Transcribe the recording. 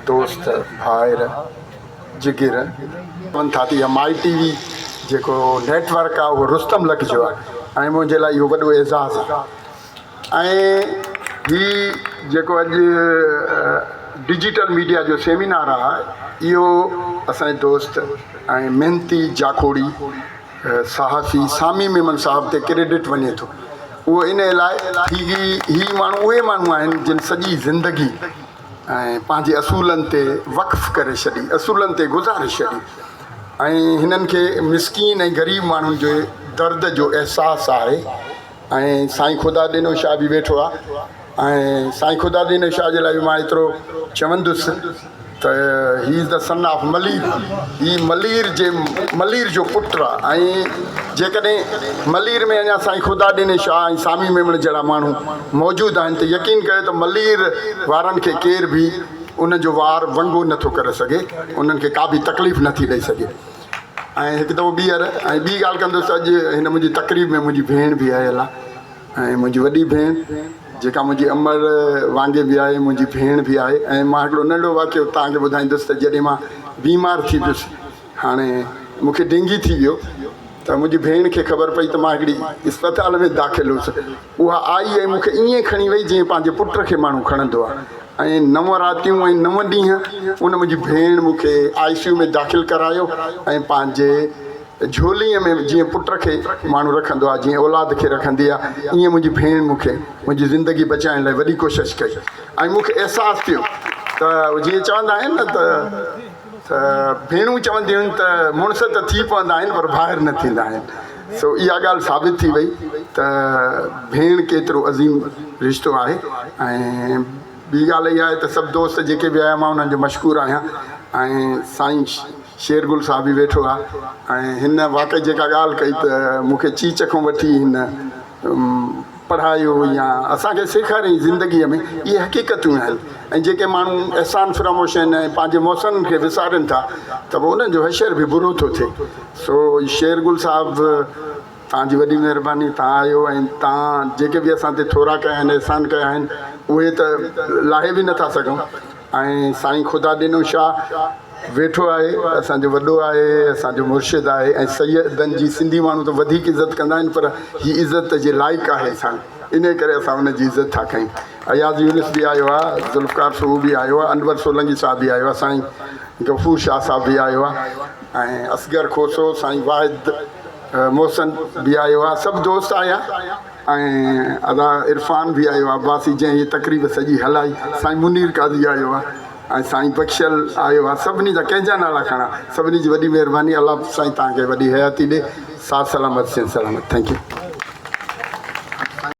दोस्त भाइर जिगिर वन था थी माई टीवी जेको नेटवर्क आहे उहो रुस्तम लखजो आहे ऐं मुंहिंजे लाइ इहो वॾो एज़ाज़ आहे। ऐं हीउ जेको अॼु डिजिटल मीडिया जो सेमिनार आहे इहो असांजे दोस्त ऐं मेहनती जाखोड़ी सहाफ़ी सामी मेमन साहब ते क्रेडिट वञे थो। उहो इन लाइ ही माण्हू उहे माण्हू आहिनि जिन सॼी ज़िंदगी ऐं पंहिंजे असूलनि ते वक़्फ़ करे छॾी, असूलनि ते गुज़ारे छॾी ऐं हिननि खे मिसकीन ऐं ग़रीब माण्हुनि जे दर्द जो अहसासु आहे। ऐं साईं ख़ुदा ॾिनो शाह बि वेठो आहे ऐं साईं ख़ुदा ॾिनो शाह जे लाइ बि मां एतिरो चवंदुसि त he is the son of Malir. ही मलीर जो पुटु आहे ऐं जेकॾहिं मलीर में अञा साईं ख़ुदा ॾिने शाह ऐं सामी मेमण जहिड़ा माण्हू मौजूदु आहिनि त यकीन कयो त मलीर वारनि खे केर बि उनजो वार वंगो नथो करे सघे, उन्हनि खे का बि तकलीफ़ नथी ॾेई सघे। ऐं हिकु दफ़ो ॿीहर ऐं ॿी ॻाल्हि कंदुसि, अॼु हिन मुंहिंजी तक़रीब में मुंहिंजी भेण बि आयल आहे ऐं मुंहिंजी वॾी भेण जेका मुंहिंजी अमर वांगे बि आहे, मुंहिंजी भेण बि आहे। ऐं मां हिकिड़ो नंढो वाक़ियो तव्हांखे ॿुधाईंदुसि त जॾहिं मां बीमार थी पियुसि, हाणे मूंखे डेंगी थी वियो त मुंहिंजी भेण खे ख़बर पई त मां हिकिड़ी अस्पताल में दाख़िल हुउसि। उहा आई ऐं मूंखे ईअं खणी वई जीअं पंहिंजे पुट खे माण्हू खणंदो आहे ऐं 9 रातियूं ऐं 9 ॾींहं उन मुंहिंजी भेण मूंखे ICU में दाख़िल करायो ऐं पंहिंजे झोलीअ में जीअं पुट खे माण्हू रखंदो आहे, जीअं औलाद खे रखंदी आहे, ईअं मुंहिंजी भेण मूंखे मुंहिंजी ज़िंदगी बचाइण लाइ वॾी कोशिशि कई। ऐं मूंखे अहसासु थियो त जीअं चवंदा आहिनि न त भेणूं चवंदियूं आहिनि त मुड़ुस त थी पवंदा आहिनि पर ॿाहिरि न थींदा आहिनि। सो इहा ॻाल्हि साबित थी वई त भेण केतिरो अज़ीम रिश्तो आहे। ऐं ॿी ॻाल्हि इहा आहे त सभु दोस्त जेके बि आया मां उन्हनि जो मशहूरु आहियां ऐं साईं शेरगुल साहब बि वेठो आहे ऐं हिन वाक़ई जेका ॻाल्हि कई त मूंखे चीच खां वठी हिन पढ़ायो या असांखे सेखारियईं ज़िंदगीअ में, इहे हक़ीक़तूं आहिनि। ऐं जेके माण्हू अहसान फरामोश आहिनि ऐं पंहिंजे मौसमनि खे विसारनि था त पोइ उन्हनि जो हशर बि बुरो थो थिए। सो शेरगुल साहब तव्हांजी वॾी महिरबानी, तव्हां आयो ऐं तव्हां जेके बि असां ते थोरा कया आहिनि, अहसान कया आहिनि, उहे त लाहे बि नथा सघूं। ऐं साईं ख़ुदा ॾिनो शाह वेठो आहे, असांजो वॾो आहे, असांजो मुर्शिद आहे ऐं सैयदनि जी सिंधी माण्हू त वधीक इज़त कंदा आहिनि पर हीअ इज़त जे लाइक़ु आहे असां, इन करे असां हुनजी इज़त था कयूं। अयाज़ यूनिस बि आयो आहे, ज़ुल्फ़कार सूब बि आयो आहे, अनवर सोलंगी साहब बि आयो आहे, साईं गफ़ूर शाह साहब बि आयो आहे ऐं असगर खोसो, साईं वाहिद मोहसन बि आयो आहे, सभु दोस्त आया ऐं अदा इरफ़ान बि आयो आहे, अब्बासी जंहिं हीअ तक़रीब सॼी हलाई, साईं मुनीर काज़ी आयो आहे ऐं साईं बख्शल आयो आहे। सभिनी जा कंहिंजा नाला खणा, सभिनी जी वॾी महिरबानी। अलाह साईं तव्हांखे वॾी हयाती ॾे, साथ सलामत सिहत सलामत। Thank U.